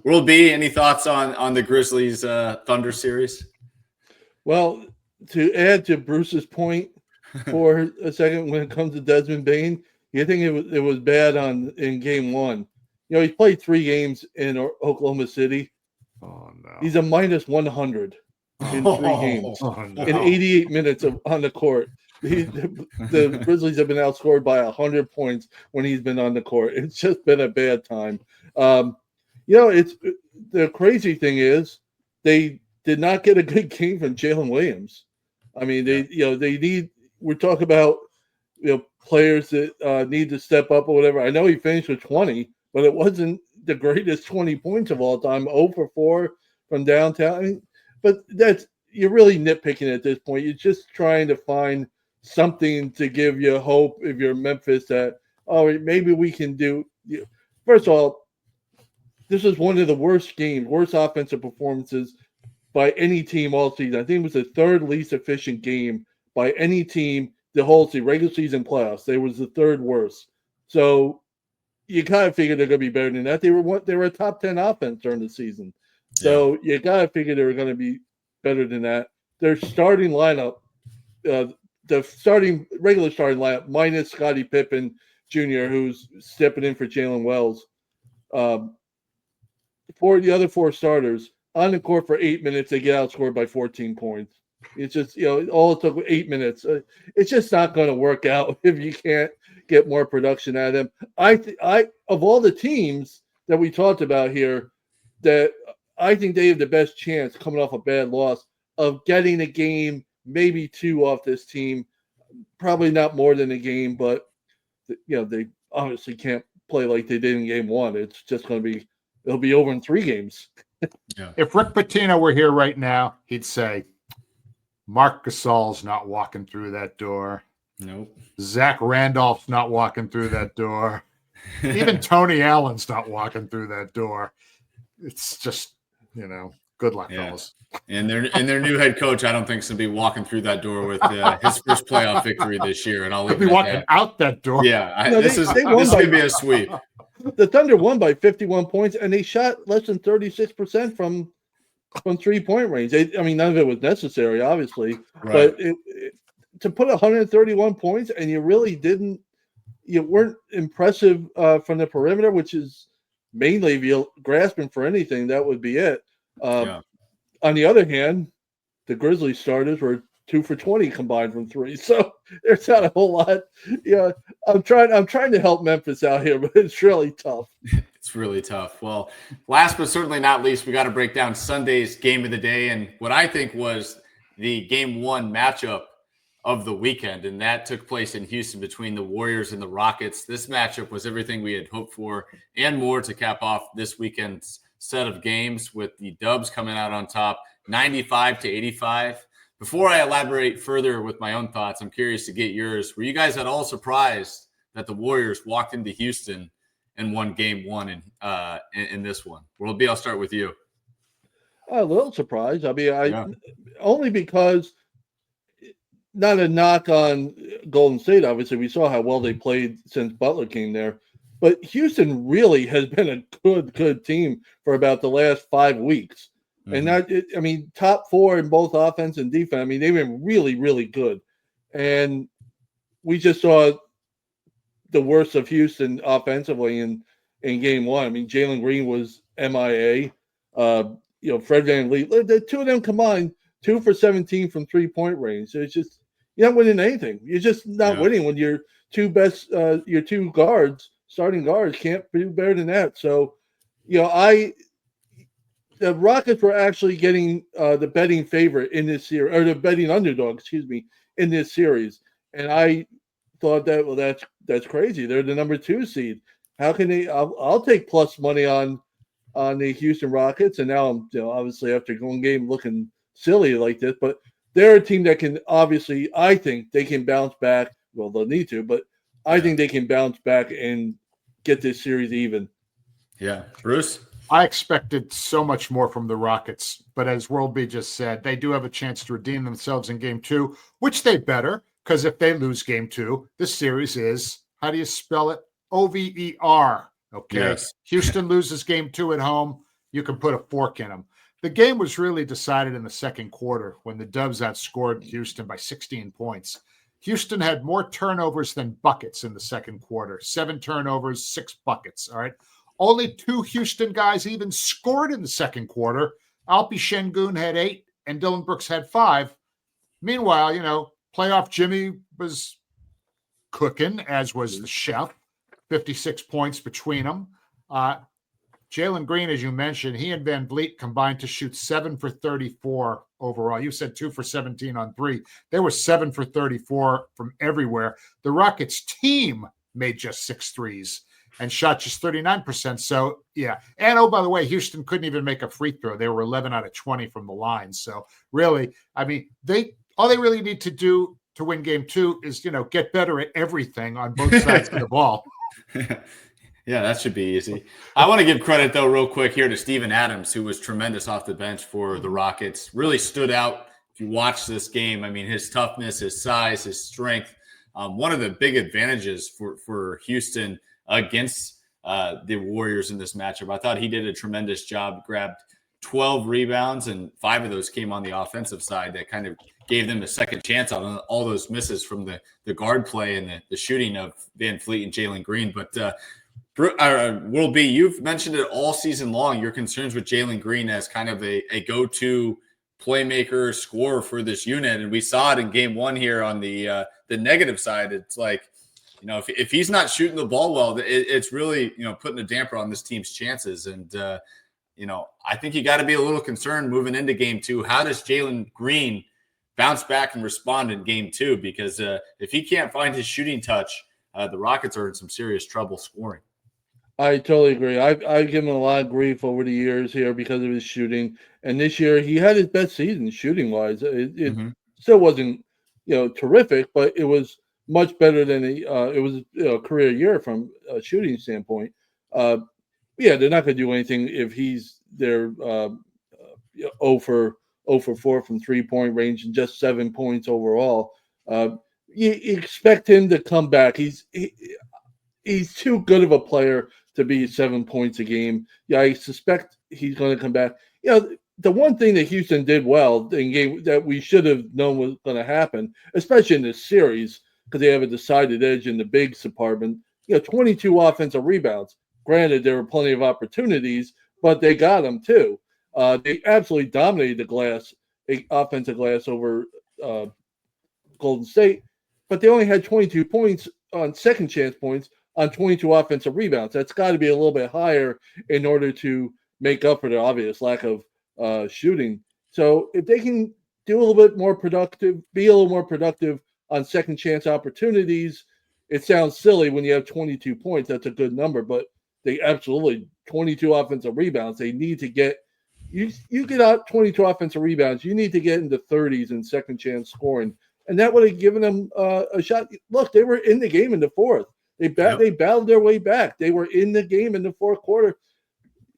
World B, any thoughts on the Grizzlies Thunder series? Well, to add to Bruce's point for a second, when it comes to Desmond Bane, you think it was bad in game one. You know, he's played 3 games in Oklahoma City. Oh no, he's a minus 100 in 3 games in 88 minutes on the court. The Grizzlies have been outscored by 100 points when he's been on the court. It's just been a bad time. You know, it's the crazy thing is they did not get a good game from Jalen Williams. I mean, we're talking about, players that need to step up or whatever. I know he finished with 20, but it wasn't the greatest 20 points of all time. 0 for 4 from downtown. I mean, but you're really nitpicking at this point. You're just trying to find something to give you hope if you're Memphis that, maybe we can do. First of all, this is one of the worst offensive performances by any team all season. I think it was the 3rd least efficient game by any team the whole season, regular season playoffs. They was the 3rd worst. So you kind of figure they're going to be better than that. They were a top 10 offense during the season. So you got to figure they were going to be better than that. Their starting lineup, the regular starting lineup, minus Scottie Pippen Jr., who's stepping in for Jalen Wells. For the other 4 starters, on the court for 8 minutes, they get outscored by 14 points. It's just, all it took 8 minutes. It's just not going to work out if you can't get more production out of them. I of all the teams that we talked about here, that I think they have the best chance coming off a bad loss of getting a game, maybe 2 off this team. Probably not more than a game, but they obviously can't play like they did in game 1. It's just going to be, it'll be over in 3 games. If Rick Pitino were here right now, he'd say, Marc Gasol's not walking through that door. Nope. Zach Randolph's not walking through that door. Even Tony Allen's not walking through that door. It's just, good luck, fellas. And their new head coach, I don't think is going to be walking through that door with his first playoff victory this year. And I'll leave He'll be walking out that door. Yeah, this is going to be a sweep. The Thunder won by 51 points, and they shot less than 36% from 3-point range. None of it was necessary, obviously, right. But to put 131 points, and you really weren't impressive from the perimeter, which is mainly if you're grasping for anything, that would be it. On the other hand, the Grizzlies starters were 2 for 20 combined from 3, so there's not a whole lot. I'm trying to help Memphis out here, but it's really tough. It's really tough. Well, last but certainly not least, we got to break down Sunday's game of the day and what I think was the game 1 matchup of the weekend, and that took place in Houston between the Warriors and the Rockets. This matchup was everything we had hoped for and more to cap off this weekend's set of games, with the Dubs coming out on top, 95-85. Before I elaborate further with my own thoughts, I'm curious to get yours. Were you guys at all surprised that the Warriors walked into Houston and won game 1 in this one? World B, I'll start with you. A little surprised. Only because, not a knock on Golden State, obviously. We saw how well they played since Butler came there. But Houston really has been a good team for about the last 5 weeks. Mm-hmm. And top 4 in both offense and defense. They've been really, really good. And we just saw the worst of Houston offensively in game 1. Jalen Green was MIA. Fred VanVleet, the 2 of them combined, 2 for 17 from 3-point range. It's just, you're not winning anything. You're just not winning when your 2 best, your 2 starting guards can't do better than that. So, the Rockets were actually getting the betting favorite in this series, or the betting underdog, in this series. And I thought that's crazy. They're the number 2 seed. How can they? I'll take plus money on the Houston Rockets. And now I'm obviously after one game looking silly like this, but they're a team that can obviously, I think they can bounce back. Well, they'll need to, but I think they can bounce back and get this series even. Yeah, Bruce. I expected so much more from the Rockets, but as World B just said, they do have a chance to redeem themselves in game 2, which they better, because if they lose game 2, this series is, how do you spell it? OVER. Okay. Yes. Houston loses game 2 at home. You can put a fork in them. The game was really decided in the second quarter when the Dubs outscored Houston by 16 points. Houston had more turnovers than buckets in the second quarter. 7 turnovers, 6 buckets. All right. Only 2 Houston guys even scored in the second quarter. Alpi Şengün had 8 and Dylan Brooks had 5. Meanwhile, playoff Jimmy was cooking, as was the chef. 56 points between them. Jalen Green, as you mentioned, he and Van Vliet combined to shoot 7 for 34 overall. You said 2 for 17 on 3. They were 7 for 34 from everywhere. The Rockets team made just 6 threes and shot just 39%. So, yeah. And, oh, by the way, Houston couldn't even make a free throw. They were 11 out of 20 from the line. So, really, I mean, all they really need to do to win game 2 is, get better at everything on both sides of the ball. Yeah, that should be easy. I want to give credit, though, real quick here to Steven Adams, who was tremendous off the bench for the Rockets. Really stood out if you watch this game. I mean, his toughness, his size, his strength. One of the big advantages for Houston against the Warriors in this matchup. I thought he did a tremendous job, grabbed 12 rebounds, and 5 of those came on the offensive side. That kind of gave them a second chance on all those misses from the guard play and the shooting of Van Vliet and Jalen Green. But Will B, you've mentioned it all season long, your concerns with Jalen Green as kind of a go-to playmaker, scorer for this unit. And we saw it in game 1 here on the negative side. It's like, if he's not shooting the ball well, it's really, putting a damper on this team's chances. And, I think you got to be a little concerned moving into game 2. How does Jalen Green bounce back and respond in game 2? Because if he can't find his shooting touch, the Rockets are in some serious trouble scoring. I totally agree. I've given him a lot of grief over the years here because of his shooting. And this year he had his best season shooting-wise. It still wasn't, terrific, but it was much better than it was a career year from a shooting standpoint. Yeah, they're not going to do anything if he's there 0 for 4 from three-point range and just 7 points overall. You expect him to come back. He's too good of a player to be 7 points a game. Yeah, I suspect he's going to come back. The one thing that Houston did well in game that we should have known was going to happen, especially in this series, because they have a decided edge in the bigs department. 22 offensive rebounds. Granted, there were plenty of opportunities, but they got them too. They absolutely dominated the offensive glass over Golden State, but they only had 22 points on second chance points on 22 offensive rebounds. That's got to be a little bit higher in order to make up for the obvious lack of shooting. So if they can do a little bit more productive, be a little more productive on second chance opportunities, it sounds silly when you have 22 points. That's a good number, but they absolutely 22 offensive rebounds. They need to get you get out 22 offensive rebounds. You need to get into 30s in second chance scoring, and that would have given them a shot. Look, they were in the game in the fourth. They battled their way back. They were in the game in the fourth quarter.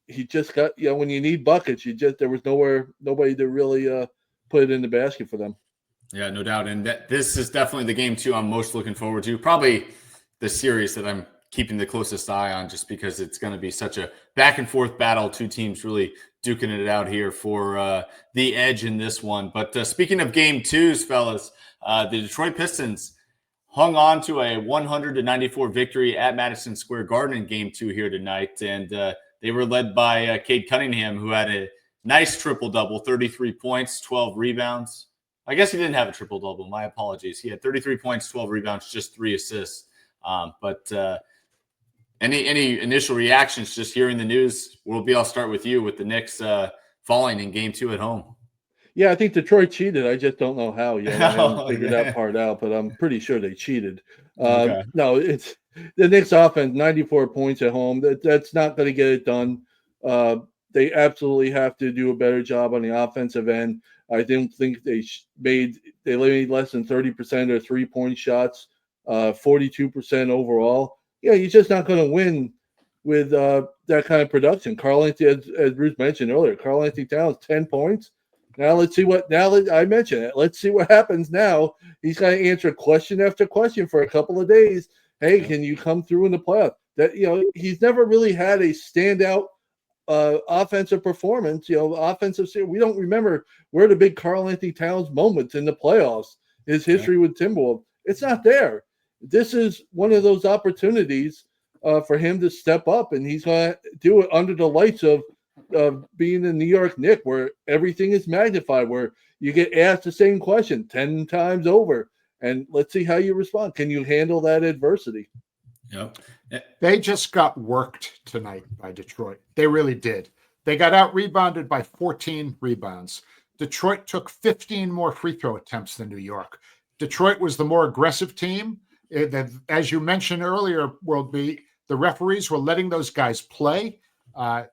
He just got when you need buckets, there was nobody to really put it in the basket for them. Yeah, no doubt. And this is definitely the game 2 I'm most looking forward to. Probably the series that I'm keeping the closest eye on, just because it's going to be such a back and forth battle. 2 teams really duking it out here for the edge in this one. But speaking of game 2s, fellas, the Detroit Pistons hung on to a 100-94 victory at Madison Square Garden in game 2 here tonight. And they were led by Cade Cunningham, who had a nice triple-double, 33 points, 12 rebounds. I guess he didn't have a triple-double. My apologies. He had 33 points, 12 rebounds, just 3 assists. But any initial reactions just hearing the news? I'll start with you with the Knicks falling in game 2 at home. Yeah, I think Detroit cheated. I just don't know how yet. I haven't figured that part out, but I'm pretty sure they cheated. Okay. No, it's the Knicks offense, 94 points at home. That's not going to get it done. They absolutely have to do a better job on the offensive end. I didn't think they made less than 30% of their 3-point shots, 42% overall. Yeah, you're just not going to win with that kind of production. Karl Anthony, as Bruce mentioned earlier, Karl Anthony Towns, 10 points. Now let's see what. Now that I mentioned it, let's see what happens. Now he's going to answer question after question for a couple of days. Hey, can you come through in the playoff? That he's never really had a standout offensive performance. Offensive. We don't remember where the big Karl Anthony Towns moments in the playoffs. His history with Timberwolves, it's not there. This is one of those opportunities for him to step up, and he's going to do it under the lights of being a New York Knicks, where everything is magnified, where you get asked the same question 10 times over, and let's see how you respond. Can you handle that adversity? Yep. They just got worked tonight by Detroit. They really did. They got out-rebounded by 14 rebounds. Detroit took 15 more free throw attempts than New York. Detroit was the more aggressive team. As you mentioned earlier, World B, the referees were letting those guys play.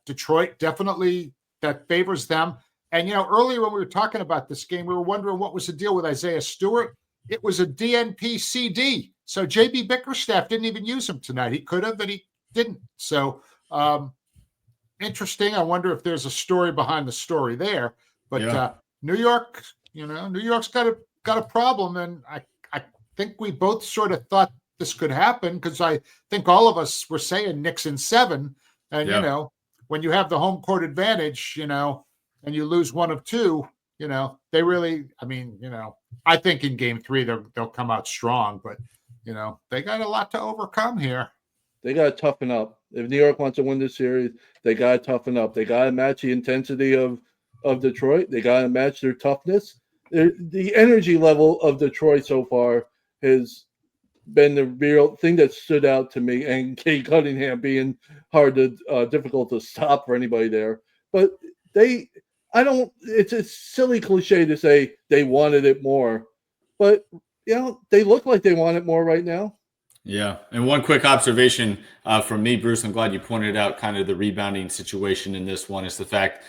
Detroit definitely, that favors them. And, earlier when we were talking about this game, we were wondering what was the deal with Isaiah Stewart. It was a DNP CD. So JB Bickerstaff didn't even use him tonight. He could have, but he didn't. So interesting. I wonder if there's a story behind the story there. But New York, New York's got a problem. And I think we both sort of thought this could happen, because I think all of us were saying Knicks in 7. And, when you have the home court advantage, and you lose one of two, they really, I think in game 3, they'll come out strong, but, they got a lot to overcome here. They got to toughen up. If New York wants to win this series, they got to toughen up. They got to match the intensity of Detroit. They got to match their toughness. The energy level of Detroit so far has been the real thing that stood out to me, and Kate Cunningham being difficult to stop for anybody there. But it's a silly cliche to say they wanted it more, but they look like they want it more right now. Yeah. And one quick observation from me, Bruce, I'm glad you pointed out kind of the rebounding situation in this one, is the fact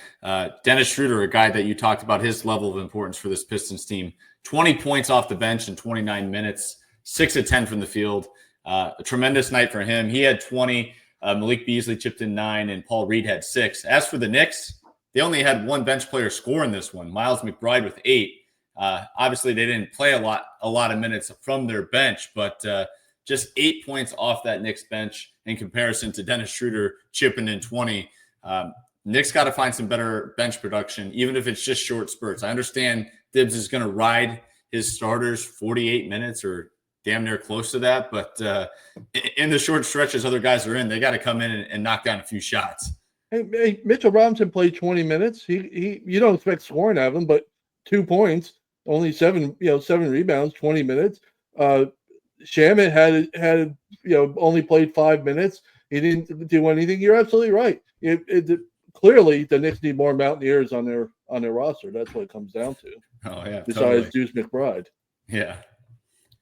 Dennis Schroeder, a guy that you talked about his level of importance for this Pistons team, 20 points off the bench in 29 minutes, 6 of 10 from the field. A tremendous night for him. He had 20. Malik Beasley chipped in 9, and Paul Reed had 6. As for the Knicks, they only had one bench player score in this one, Miles McBride with 8. Obviously, they didn't play a lot of minutes from their bench, but just 8 points off that Knicks bench in comparison to Dennis Schroeder chipping in 20. Knicks got to find some better bench production, even if it's just short spurts. I understand Tibbs is going to ride his starters 48 minutes or damn near close to that, but in the short stretches other guys are in, they got to come in and knock down a few shots. Hey, Mitchell Robinson played 20 minutes. He you don't expect scoring out of him, but 2 points, only 7 rebounds, 20 minutes. Shaman had only played 5 minutes. He didn't do anything. You're absolutely right. Clearly the Knicks need more Mountaineers on their roster. That's what it comes down to. Oh yeah. Besides totally. Deuce McBride. Yeah.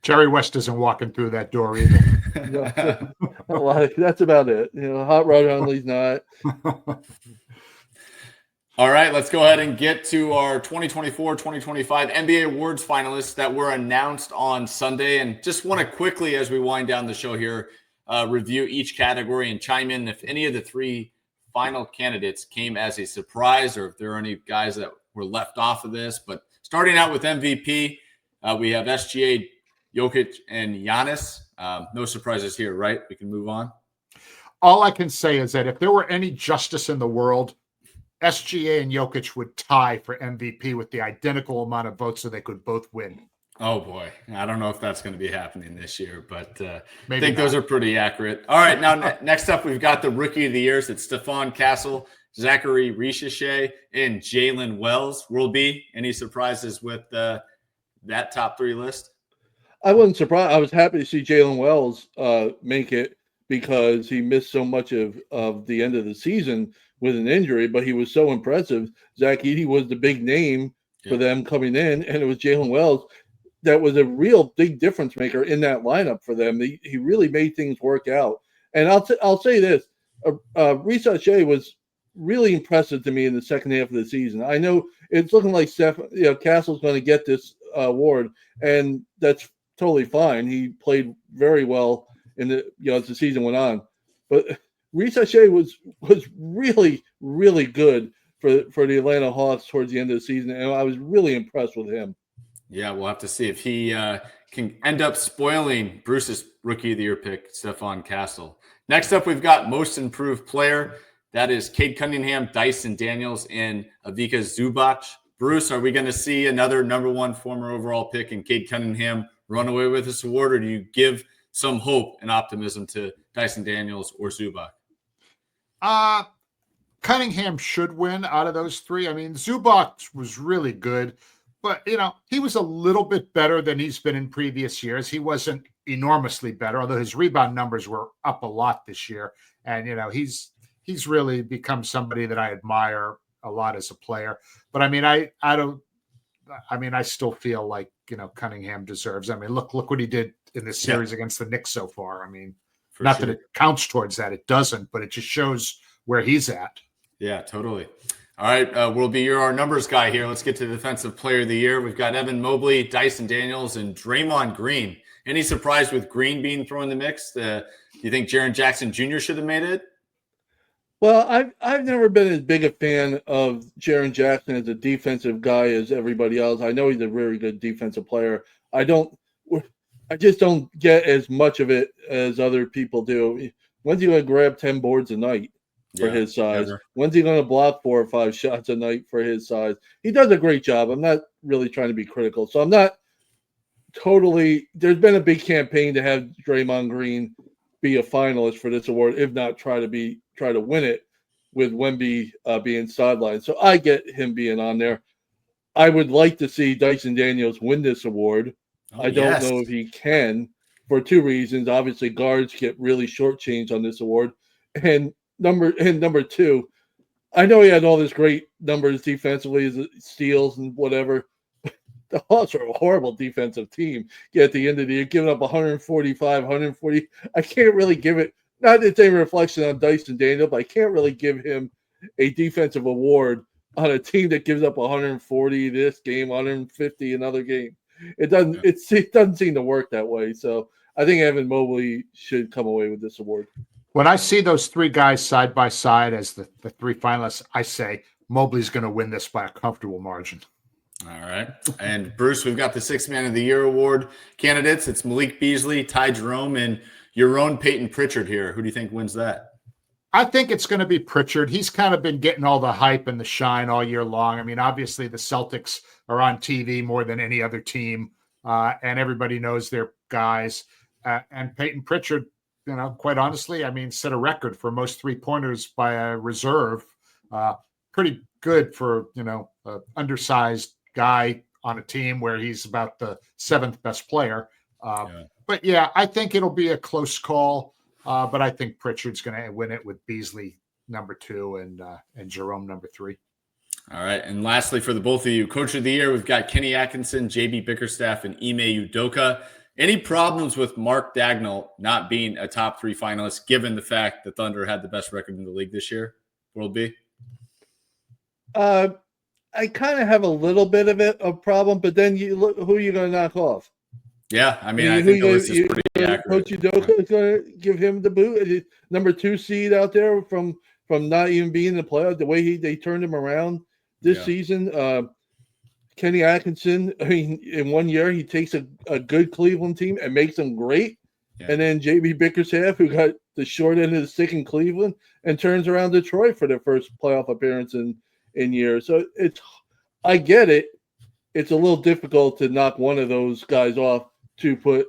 Jerry West isn't walking through that door either. That's about it. Hot Rod Hundley's not. All right, let's go ahead and get to our 2024-2025 NBA Awards finalists that were announced on Sunday. And just want to quickly, as we wind down the show here, review each category and chime in if any of the 3 final candidates came as a surprise, or if there are any guys that were left off of this. But starting out with MVP, we have SGA, Jokic, and Giannis. No surprises here, right? We can move on. All I can say is that if there were any justice in the world, SGA and Jokic would tie for MVP with the identical amount of votes so they could both win. Oh, boy. I don't know if that's going to be happening this year, but I think not. Those are pretty accurate. All right, now next up, we've got the Rookie of the Years. It's Stephon Castle, Zachary Richeche, and Jalen Wells. World B, any surprises with that top 3 list? I wasn't surprised. I was happy to see Jalen Wells make it, because he missed so much of the end of the season with an injury, but he was so impressive. Zach Edey was the big name for them coming in, and it was Jalen Wells that was a real big difference maker in that lineup for them. He really made things work out. And I'll say this, Richeche was really impressive to me in the second half of the season. I know it's looking like Castle's going to get this award, and that's totally fine. He played very well in as the season went on, but Richeche was really, really good for the Atlanta Hawks towards the end of the season, and I was really impressed with him. Yeah, we'll have to see if he can end up spoiling Bruce's Rookie of the Year pick, Stephon Castle. Next up, we've got Most Improved Player. That is Cade Cunningham, Dyson Daniels, and Ivica Zubac. Bruce, are we going to see another number one former overall pick in Cade Cunningham run away with this award, or do you give some hope and optimism to Dyson Daniels or Zubac? Cunningham should win out of those three. I mean, Zubac was really good, but, he was a little bit better than he's been in previous years. He wasn't enormously better, although his rebound numbers were up a lot this year. And, he's really become somebody that I admire a lot as a player. But, I mean, I still feel like, Cunningham deserves. I mean, look what he did in this series against the Knicks so far. I mean, not that it counts towards that. It doesn't, but it just shows where he's at. Yeah, totally. All right, we'll be our numbers guy here. Let's get to the Defensive Player of the Year. We've got Evan Mobley, Dyson Daniels, and Draymond Green. Any surprise with Green being thrown in the mix? Do you think Jaren Jackson Jr. should have made it? Well, I've never been as big a fan of Jaren Jackson as a defensive guy as everybody else. I know he's a very good defensive player. I just don't get as much of it as other people do. When's he going to grab 10 boards a night for his size? Never. When's he going to block 4 or 5 shots a night for his size? He does a great job. I'm not really trying to be critical. So I'm not totally – there's been a big campaign to have Draymond Green be a finalist for this award, if not try to win it with Wemby being sidelined. So I get him being on there. I would like to see Dyson Daniels win this award. I don't know if he can for 2 reasons. Obviously, guards get really shortchanged on this award. And number 2, I know he had all this great numbers defensively, steals and whatever. The Hawks are a horrible defensive team. Yet at the end of the year, giving up 145, 140. I can't really give it, not the same reflection on Dyson Daniel, but I can't really give him a defensive award on a team that gives up 140 this game, 150 another game. It doesn't seem to work that way. So I think Evan Mobley should come away with this award. When I see those 3 guys side by side as the 3 finalists, I say Mobley's going to win this by a comfortable margin. All right. And Bruce, we've got the 6th Man of the Year award candidates. It's Malik Beasley, Ty Jerome, and your own Peyton Pritchard here. Who do you think wins that? I think it's going to be Pritchard. He's kind of been getting all the hype and the shine all year long. I mean, obviously the Celtics are on TV more than any other team, and everybody knows their guys. And Peyton Pritchard, quite honestly, I mean, set a record for most 3-pointers by a reserve. Pretty good for, an undersized guy on a team where he's about the 7th best player. But yeah, I think it'll be a close call. But I think Pritchard's going to win it with Beasley number 2 and Jerome number 3. All right. And lastly, for the both of you, Coach of the Year, we've got Kenny Atkinson, JB Bickerstaff, and Ime Udoka. Any problems with Mark Dagnall not being a top 3 finalist, given the fact the Thunder had the best record in the league this year? World B? I kind of have a little bit of a problem, but then you look, who are you going to knock off? Yeah, I think the list is pretty accurate. Coach Udoka is going to give him the boot. Number 2 seed out there from not even being in the playoff. The way they turned him around this season. Kenny Atkinson, I mean, in 1 year, he takes a good Cleveland team and makes them great. Yeah. And then JB Bickerstaff, who got the short end of the stick in Cleveland, and turns around Detroit for their first playoff appearance in years. So I get it. It's a little difficult to knock one of those guys off to put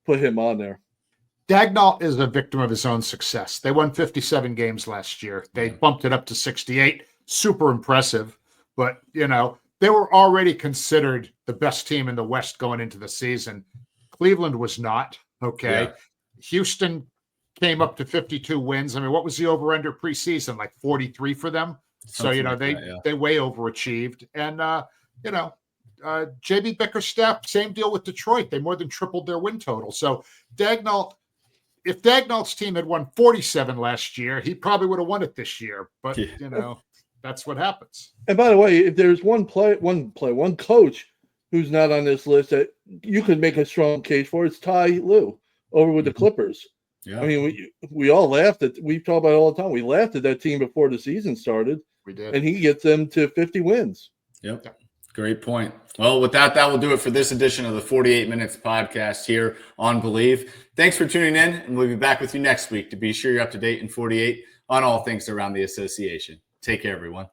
him on there. Dagnall is a victim of his own success. They won 57 games last year. They bumped it up to 68. Super impressive. But, they were already considered the best team in the West going into the season. Cleveland was not. Okay. Yeah. Houston came up to 52 wins. I mean, what was the over-under preseason? Like 43 for them? Something they way overachieved. And, JB Bickerstaff, same deal with Detroit. They more than tripled their win total. So Dagnall, if Dagnall's team had won 47 last year, he probably would have won it this year. But, that's what happens. And by the way, if there's one coach who's not on this list that you could make a strong case for, it's Ty Lue over with the Clippers. Yeah. I mean, we all laughed at, we talk about it all the time. We laughed at that team before the season started. We did. and he gets them to 50 wins. Yep. Great point. Well, with that will do it for this edition of the 48 Minutes podcast here on Believe. Thanks for tuning in, and we'll be back with you next week to be sure you're up to date in 48 on all things around the association. Take care, everyone.